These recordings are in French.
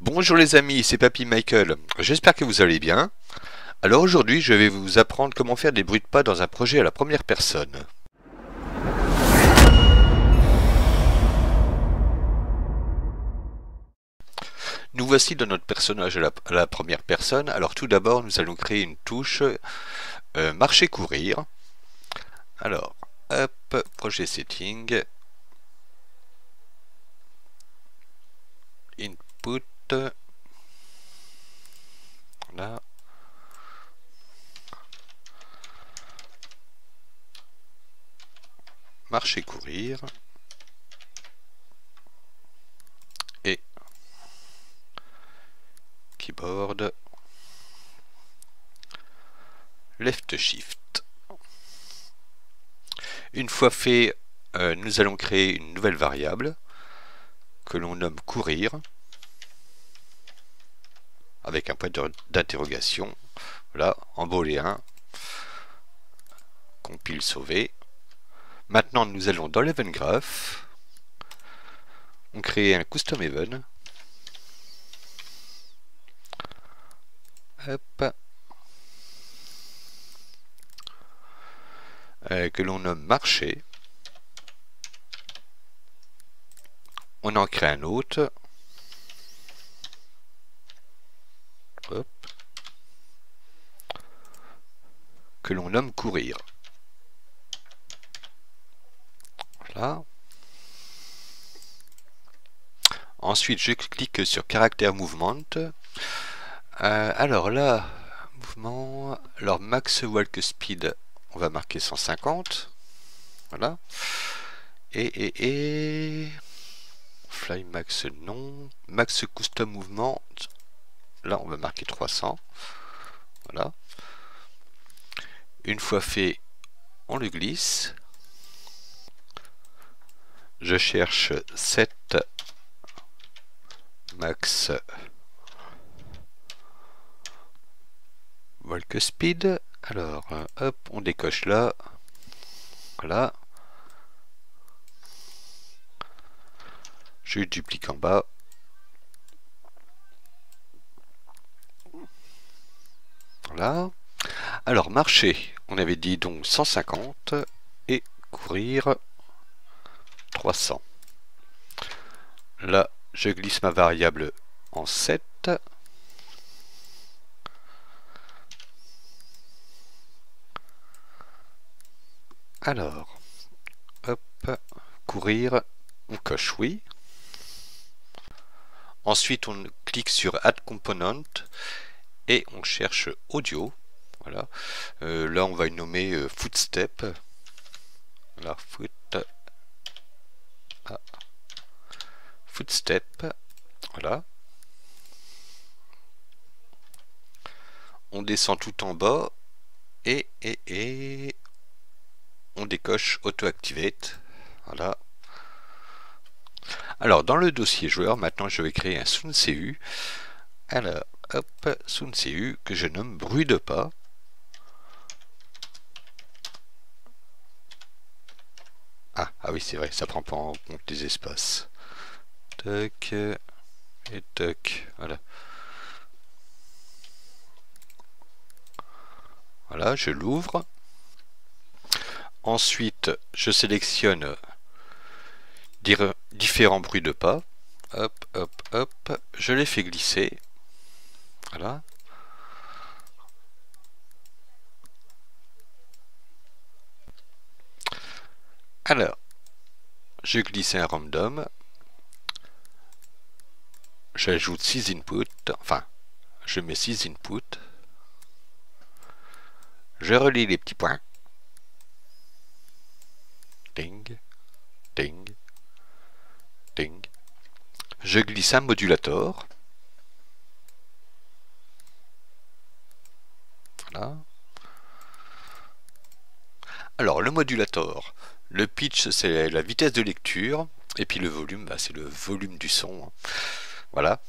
Bonjour les amis, c'est Papy Michael. J'espère que vous allez bien. Alors aujourd'hui, je vais vous apprendre comment faire des bruits de pas dans un projet à la première personne. Nous voici dans notre personnage à la première personne. Alors tout d'abord, nous allons créer une touche marcher courir. Alors, hop, projet setting, input, là. Marcher courir et keyboard left shift. Une fois fait, nous allons créer une nouvelle variable que l'on nomme courir avec un point d'interrogation. Voilà, en booléen, compile sauver. Maintenant, nous allons dans l'event graph. On crée un custom event. Hop. Que l'on nomme marché. On en crée un autre. Hop. Que l'on nomme courir. Voilà. Ensuite, je clique sur caractère movement. Alors là, mouvement. Alors max walk speed, on va marquer 150. Voilà. Et fly max non. Max custom movement. Là, on va marquer 300. Voilà. Une fois fait, on le glisse. Je cherche 7 max walk speed. Alors, hop, on décoche là. Voilà. Je duplique en bas. Voilà. Alors, marcher, on avait dit donc 150 et courir 300. Là, je glisse ma variable en 7. Alors, hop, courir, on coche oui. Ensuite, on clique sur Add Component et on cherche audio. Voilà. Là, on va y nommer Footstep. Voilà, Footstep. Voilà. On descend tout en bas et on décoche Auto Activate. Voilà. Alors, dans le dossier joueur, maintenant, je vais créer un SoundCU. Alors, hop, SoundCU que je nomme bruit de pas. Ah oui, c'est vrai, ça prend pas en compte les espaces. Toc et toc, voilà. Voilà, je l'ouvre. Ensuite, je sélectionne différents bruits de pas. Hop, hop, hop. Je les fais glisser. Voilà. Alors, je glisse un random. J'ajoute 6 inputs. Enfin, je mets 6 inputs. Je relie les petits points. Ding, ding, ding. Je glisse un modulator. Voilà. Alors, le modulator, le pitch, c'est la vitesse de lecture, et puis le volume, bah, c'est le volume du son. Voilà.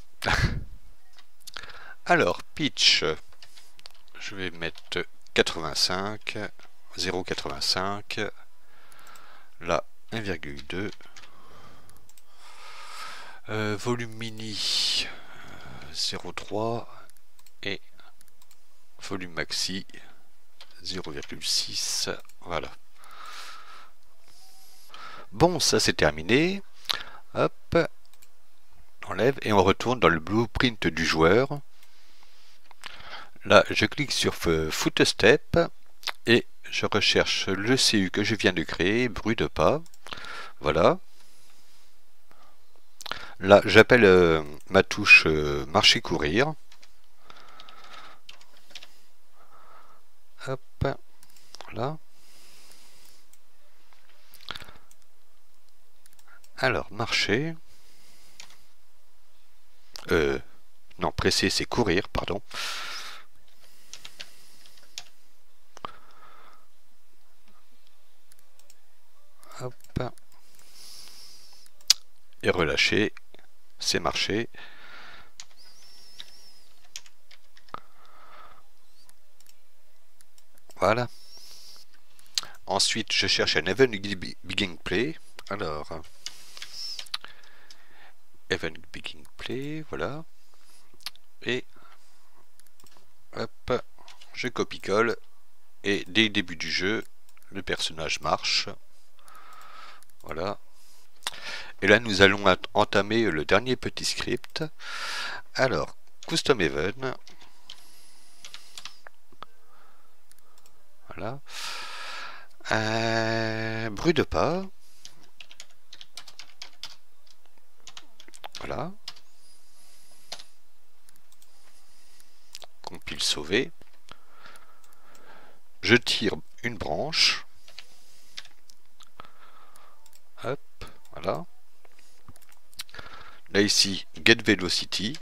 Alors, pitch, je vais mettre 85, 0,85, là 1,2. Volume mini, 0,3 et volume maxi 0,6. Voilà. Bon, ça c'est terminé. Hop, on enlève et on retourne dans le blueprint du joueur. Là, je clique sur Footstep et je recherche le CU que je viens de créer, bruit de pas. Voilà. Là, j'appelle ma touche marcher courir. Hop, voilà. Alors, marcher. Non, presser, c'est courir, pardon. Hop. Et relâcher, c'est marcher. Voilà. Ensuite, je cherche un Event Begin Play. Alors, Event Begin Play, voilà. Et hop, je copie-colle. Et dès le début du jeu, le personnage marche. Voilà. Et là, nous allons entamer le dernier petit script. Alors, Custom Event. Voilà. Bruit de pas. Voilà. Compile sauver. Je tire une branche. Hop, voilà. Là ici, Get Velocity.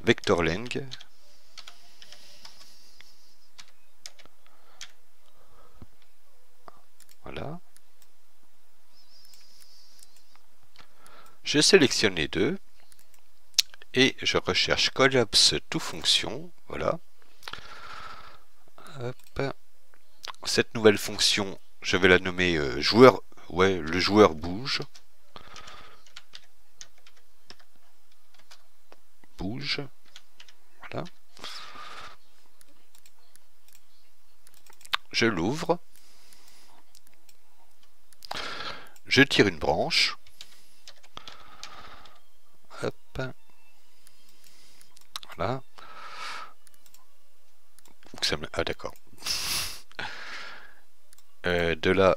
Vector Length. Voilà. Je sélectionne les deux et je recherche Collapse to fonction. Voilà. Hop. Cette nouvelle fonction, je vais la nommer joueur. Ouais, le joueur bouge. Bouge. Voilà. Je l'ouvre. Je tire une branche. Hop. Voilà. Ah d'accord. De là,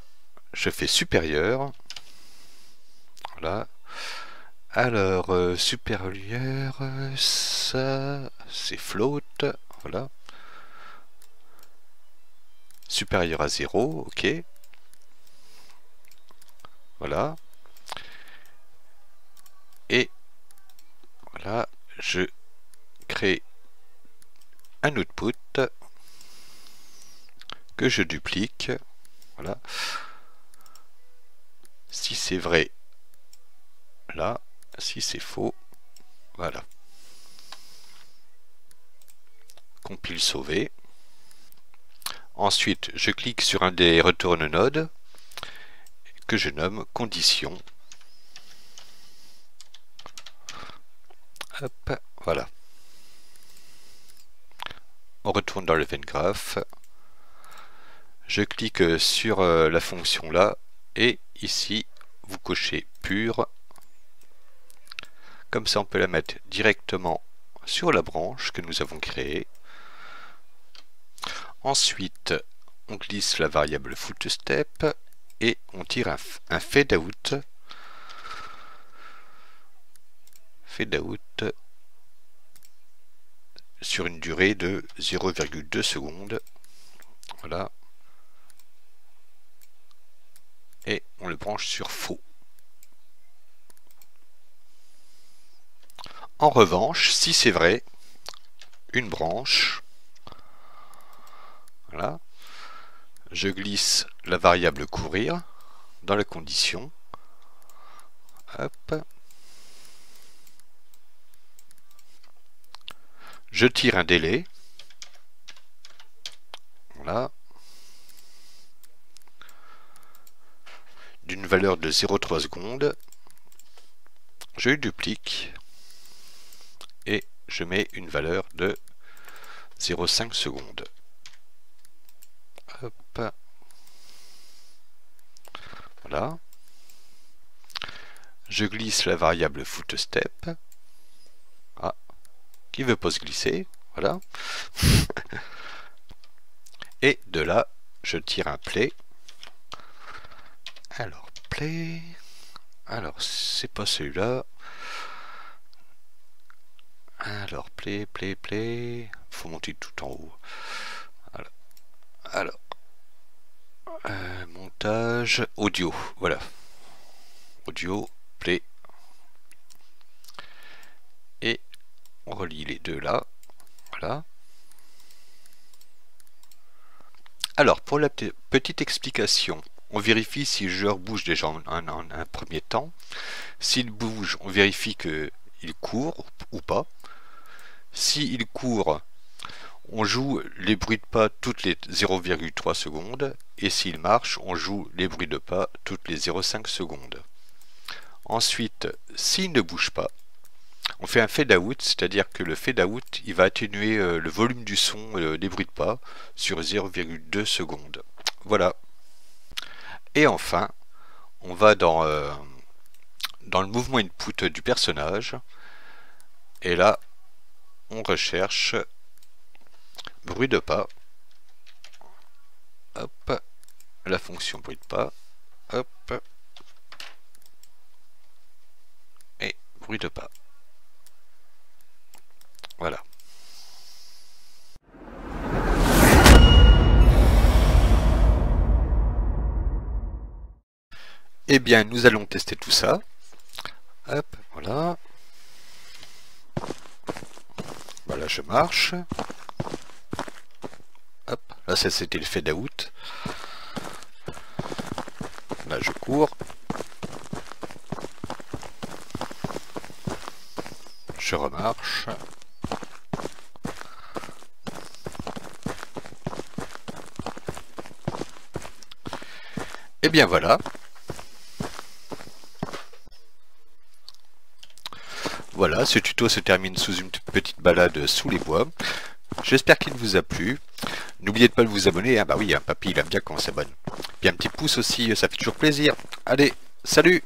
je fais supérieur. Voilà. Alors, supérieur, ça, c'est float. Voilà. Supérieur à 0, ok. Voilà. Et voilà, je crée un output que je duplique. Voilà. Si c'est vrai, là. Si c'est faux, voilà. Compile sauver. Ensuite, je clique sur un des return nodes que je nomme condition. Hop, voilà. On retourne dans le event graph. Je clique sur la fonction là et ici vous cochez pur. Comme ça on peut la mettre directement sur la branche que nous avons créée. Ensuite on glisse la variable footstep et on tire un fade out. Fade out sur une durée de 0,2 secondes. Voilà. Et on le branche sur faux. En revanche, si c'est vrai, une branche, voilà, je glisse la variable courir dans la condition. Hop. Je tire un délai. Voilà. d'une valeur de 0,3 secondes. Je le duplique et je mets une valeur de 0,5 secondes. Hop. Voilà. Je glisse la variable footstep. Ah, qui veut pas se glisser, voilà. Et de là, je tire un play. Alors, play. Alors, c'est pas celui-là. Alors, play. Faut monter tout en haut. Alors, montage, audio, voilà. Audio, play. Et on relie les deux là. Voilà. Alors, pour la petite explication, on vérifie si le joueur bouge déjà en un premier temps. S'il bouge, on vérifie qu'il court ou pas. S'il court, on joue les bruits de pas toutes les 0,3 secondes. Et s'il marche, on joue les bruits de pas toutes les 0,5 secondes. Ensuite, s'il ne bouge pas, on fait un fade out, c'est-à-dire que le fade out, il va atténuer le volume du son des bruits de pas sur 0,2 secondes. Voilà. Et enfin, on va dans le mouvement input du personnage. Et là, on recherche bruit de pas. Hop. La fonction bruit de pas. Hop. Et bruit de pas. Voilà. Eh bien, nous allons tester tout ça. Hop, voilà. Voilà, je marche. Hop, là ça c'était le fade out. Là je cours. Je remarche. Et bien voilà. Voilà, ce tuto se termine sous une petite balade sous les bois. J'espère qu'il vous a plu. N'oubliez pas de vous abonner. Ah bah oui, papy il aime bien quand on s'abonne. Puis un petit pouce aussi, ça fait toujours plaisir. Allez, salut!